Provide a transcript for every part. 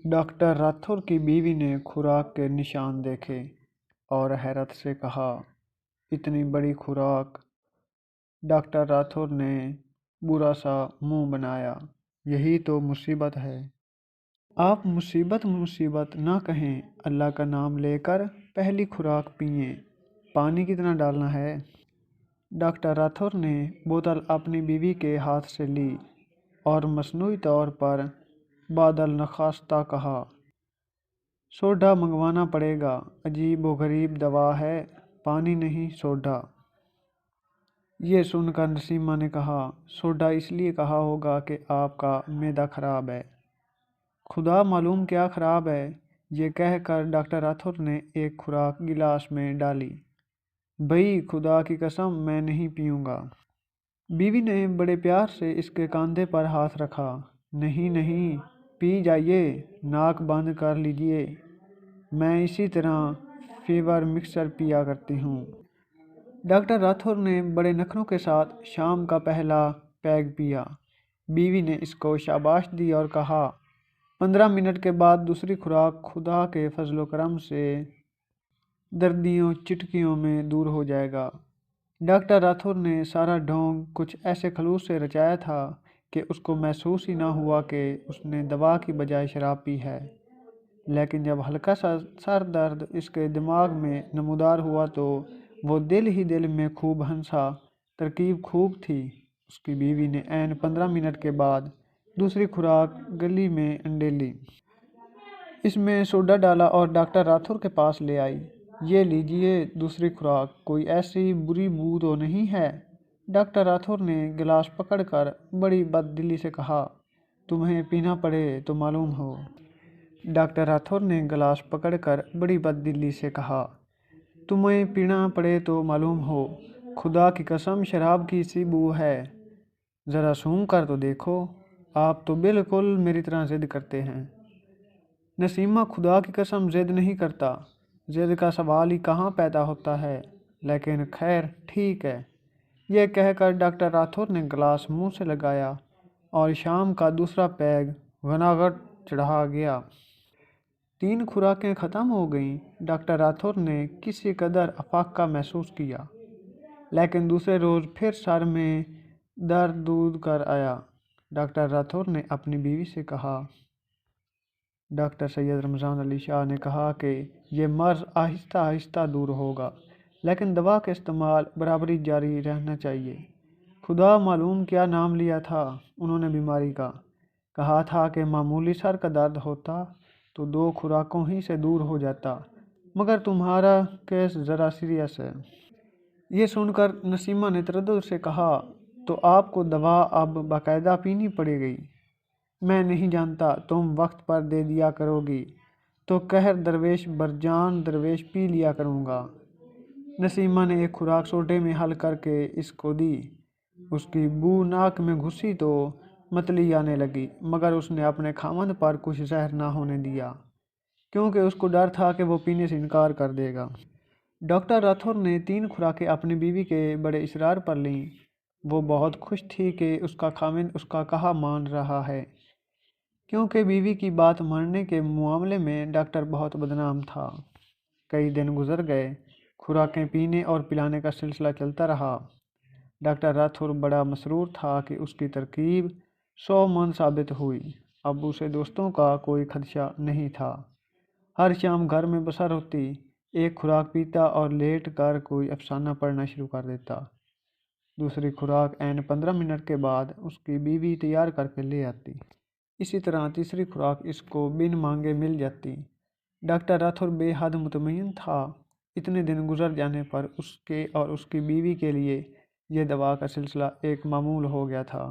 Doctor Rathore की बीवी ने खुराक के निशान देखे और हैरत से कहा, इतनी बड़ी खुराक। डॉक्टर राठौर ने बुरा सा मुंह बनाया। यही तो मुसीबत है। आप मुसीबत मुसीबत ना कहें, अल्लाह का नाम लेकर पहली खुराक पिएं। पानी कितना डालना है? डॉक्टर राठौर ने बोतल अपनी बीवी के हाथ से ली और मसनूई तौर पर बादल नखास्ता कहा, सोडा मंगवाना पड़ेगा। अजीब व गरीब दवा है, पानी नहीं सोडा। ये सुनकर नसीमा ने कहा, सोडा इसलिए कहा होगा कि आपका मैदा खराब है। खुदा मालूम क्या खराब है। ये कहकर डॉक्टर राठौर ने एक खुराक गिलास में डाली। भई खुदा की कसम, मैं नहीं पीऊँगा। बीवी ने बड़े प्यार से इसके कंधे पर हाथ रखा। नहीं नहीं, पी जाइए, नाक बंद कर लीजिए। मैं इसी तरह फीवर मिक्सर पिया करती हूँ। डॉक्टर राठौर ने बड़े नखरों के साथ शाम का पहला पैग पिया। बीवी ने इसको शाबाश दी और कहा, 15 मिनट के बाद दूसरी खुराक खुदा के फजलो करम से दर्दियों चिटकियों में दूर हो जाएगा। डॉक्टर राठौर ने सारा ढोंग कुछ ऐसे खलूस से रचाया था कि उसको महसूस ही ना हुआ कि उसने दवा की बजाय शराब पी है। लेकिन जब हल्का सा सर दर्द इसके दिमाग में नमूदार हुआ तो वो दिल ही दिल में खूब हंसा। तरकीब खूब थी। उसकी बीवी ने ऐन 15 मिनट के बाद दूसरी खुराक गली में अंडेली, इसमें सोडा डाला और डॉक्टर राठौर के पास ले आई। ये लीजिए दूसरी खुराक, कोई ऐसी बुरी बू तो नहीं है? डॉक्टर राठौर ने गिलास पकड़कर बड़ी बददिली से कहा, तुम्हें पीना पड़े तो मालूम हो। डॉक्टर राठौर ने गिलास पकड़कर बड़ी बददिली से कहा, तुम्हें पीना पड़े तो मालूम हो। खुदा की कसम, शराब की सी बू है। ज़रा सूंघ कर तो देखो। आप तो बिल्कुल मेरी तरह ज़िद करते हैं। नसीमा, खुदा की कसम ज़िद नहीं करता। ज़िद का सवाल ही कहाँ पैदा होता है। लेकिन खैर ठीक है। यह कहकर डॉक्टर राठौर ने गिलास मुंह से लगाया और शाम का दूसरा पैग घनाघट चढ़ा गया। 3 खुराकें ख़त्म हो गईं। डॉक्टर राठौर ने किसी कदर अफाका महसूस किया, लेकिन दूसरे रोज़ फिर सर में दर्द दूर कर आया। डॉक्टर राठौर ने अपनी बीवी से कहा, डॉक्टर सैयद रमज़ान अली शाह ने कहा कि यह मर्ज़ आहिस्ता आहिस्ता दूर होगा, लेकिन दवा का इस्तेमाल बराबरी जारी रहना चाहिए। खुदा मालूम क्या नाम लिया था उन्होंने बीमारी का। कहा था कि मामूली सर का दर्द होता तो 2 खुराकों ही से दूर हो जाता, मगर तुम्हारा केस ज़रा सीरियस है। ये सुनकर नसीमा ने तरद्दुद से कहा, तो आपको दवा अब बाकायदा पीनी पड़ेगी। मैं नहीं जानता, तुम वक्त पर दे दिया करोगी तो कहर दरवेश बरजान दरवेश पी लिया करूँगा। नसीमा ने एक खुराक सोडे में हल करके इसको दी। उसकी बू नाक में घुसी तो मतली आने लगी, मगर उसने अपने खामद पर कुछ जहर ना होने दिया, क्योंकि उसको डर था कि वो पीने से इनकार कर देगा। डॉक्टर राठौर ने 3 खुराकें अपनी बीवी के बड़े इसरार पर लीं। वो बहुत खुश थी कि उसका खामिद उसका कहा मान रहा है, क्योंकि बीवी की बात मानने के मामले में डॉक्टर बहुत बदनाम था। कई दिन गुजर गए। खुराकें पीने और पिलाने का सिलसिला चलता रहा। डॉक्टर राठौर बड़ा मसरूर था कि उसकी तरकीब 100 मन साबित हुई। अब उसे दोस्तों का कोई खदशा नहीं था। हर शाम घर में बसर होती, एक खुराक पीता और लेट कर कोई अफसाना पढ़ना शुरू कर देता। दूसरी खुराक ऐन 15 मिनट के बाद उसकी बीवी तैयार करके ले आती। इसी तरह तीसरी खुराक इसको बिन मांगे मिल जाती। डॉक्टर राठौर बेहद मुतमईन था। इतने दिन गुजर जाने पर उसके और उसकी बीवी के लिए यह दवा का सिलसिला एक मामूल हो गया था।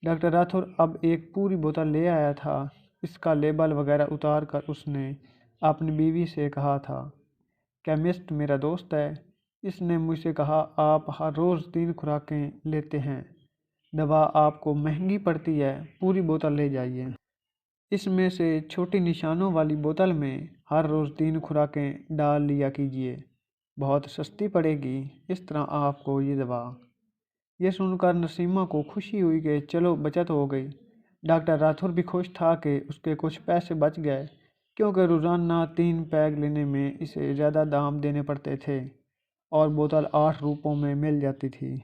डॉक्टर राठौर अब एक पूरी बोतल ले आया था। इसका लेबल वगैरह उतार कर उसने अपनी बीवी से कहा था, केमिस्ट मेरा दोस्त है, इसने मुझसे कहा आप हर रोज़ 3 खुराकें लेते हैं, दवा आपको महंगी पड़ती है, पूरी बोतल ले जाइए। इसमें से छोटी निशानों वाली बोतल में हर रोज़ 3 खुराकें डाल लिया कीजिए, बहुत सस्ती पड़ेगी इस तरह आपको ये दवा। ये सुनकर नसीमा को खुशी हुई कि चलो बचत हो गई। ڈاکٹر راٹھور بھی خوش تھا کہ اس کے کچھ پیسے بچ گئے، کیونکہ روزانہ 3 پیگ لینے میں اسے زیادہ دام دینے پڑتے تھے اور بوتل 8 روپوں میں مل جاتی تھی۔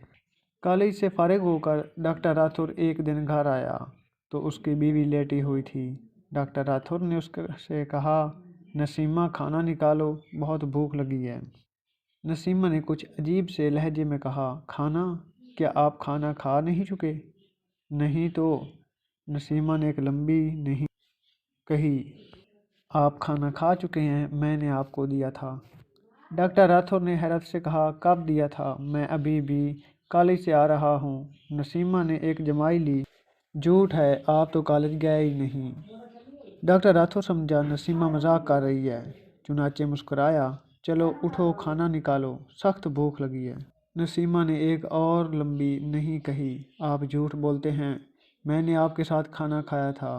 کالج سے فارغ ہو کر ڈاکٹر راٹھور ایک دن گھر آیا تو اس کی بیوی لیٹی ہوئی تھی۔ ڈاکٹر راٹھور نے اس سے کہا، نسیمہ کھانا نکالو، بہت بھوک لگی ہے۔ نسیمہ نے کچھ عجیب سے لہجے میں کہا، کھانا؟ کیا آپ کھانا کھا نہیں چکے؟ نہیں تو، نسیمہ نے ایک لمبی نہیں کہی، آپ کھانا کھا چکے ہیں، میں نے آپ کو دیا تھا۔ ڈاکٹر راٹھور نے حیرت سے کہا، کب دیا تھا؟ میں ابھی بھی کالج سے آ رہا ہوں۔ نسیمہ نے ایک جمائی لی، جھوٹ ہے، آپ تو کالج گئے ہی نہیں۔ ڈاکٹر راٹھور سمجھا نسیمہ مذاق کر رہی ہے، چنانچہ مسکرایا، چلو اٹھو کھانا نکالو، سخت بھوک لگی ہے۔ نسیمہ نے ایک اور لمبی نہیں کہی، آپ جھوٹ بولتے ہیں، میں نے آپ کے ساتھ کھانا کھایا تھا۔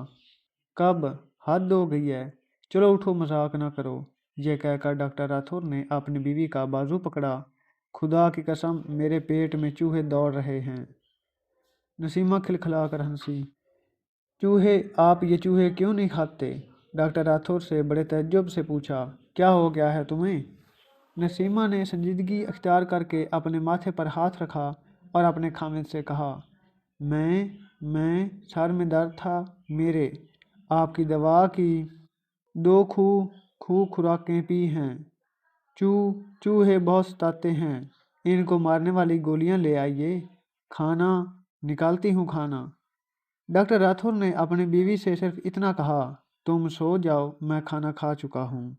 کب؟ حد ہو گئی ہے، چلو اٹھو مذاق نہ کرو۔ یہ کہہ کر ڈاکٹر راٹھور نے اپنی بیوی کا بازو پکڑا، خدا کی قسم میرے پیٹ میں چوہے دوڑ رہے ہیں۔ نسیمہ کھلکھلا کر ہنسی، چوہے؟ آپ یہ چوہے کیوں نہیں کھاتے؟ ڈاکٹر راٹھور سے بڑے تعجب سے پوچھا، کیا ہو گیا ہے تمہیں؟ نسیمہ نے سنجیدگی اختیار کر کے اپنے ماتھے پر ہاتھ رکھا اور اپنے خاوند سے کہا، میں سر میں درد تھا، میرے آپ کی دوا کی 2 خوراکیں پی ہیں، چوہے بہت ستاتے ہیں، ان کو مارنے والی گولیاں لے آئیے، کھانا نکالتی ہوں کھانا۔ ڈاکٹر راٹھور نے اپنی بیوی سے صرف اتنا کہا، تم سو جاؤ، میں کھانا کھا چکا ہوں۔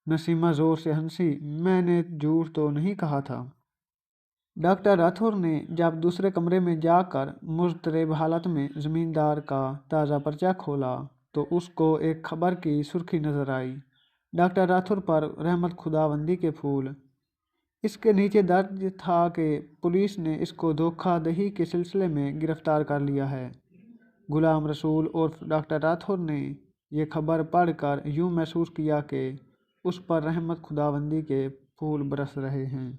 نسیمہ زور سے ہنسی، میں نے جھوٹ تو نہیں کہا تھا۔ ڈاکٹر راٹھور نے جب دوسرے کمرے میں جا کر مضطرب حالت میں زمیندار کا تازہ پرچہ کھولا تو اس کو ایک خبر کی سرخی نظر آئی، ڈاکٹر راٹھور پر رحمت خداوندی کے پھول۔ اس کے نیچے درج تھا کہ پولیس نے اس کو دھوکہ دہی کے سلسلے میں گرفتار کر لیا ہے۔ غلام رسول عرف ڈاکٹر راٹھور نے یہ خبر پڑھ کر یوں محسوس کیا کہ اس پر رحمت خداوندی کے پھول برس رہے ہیں۔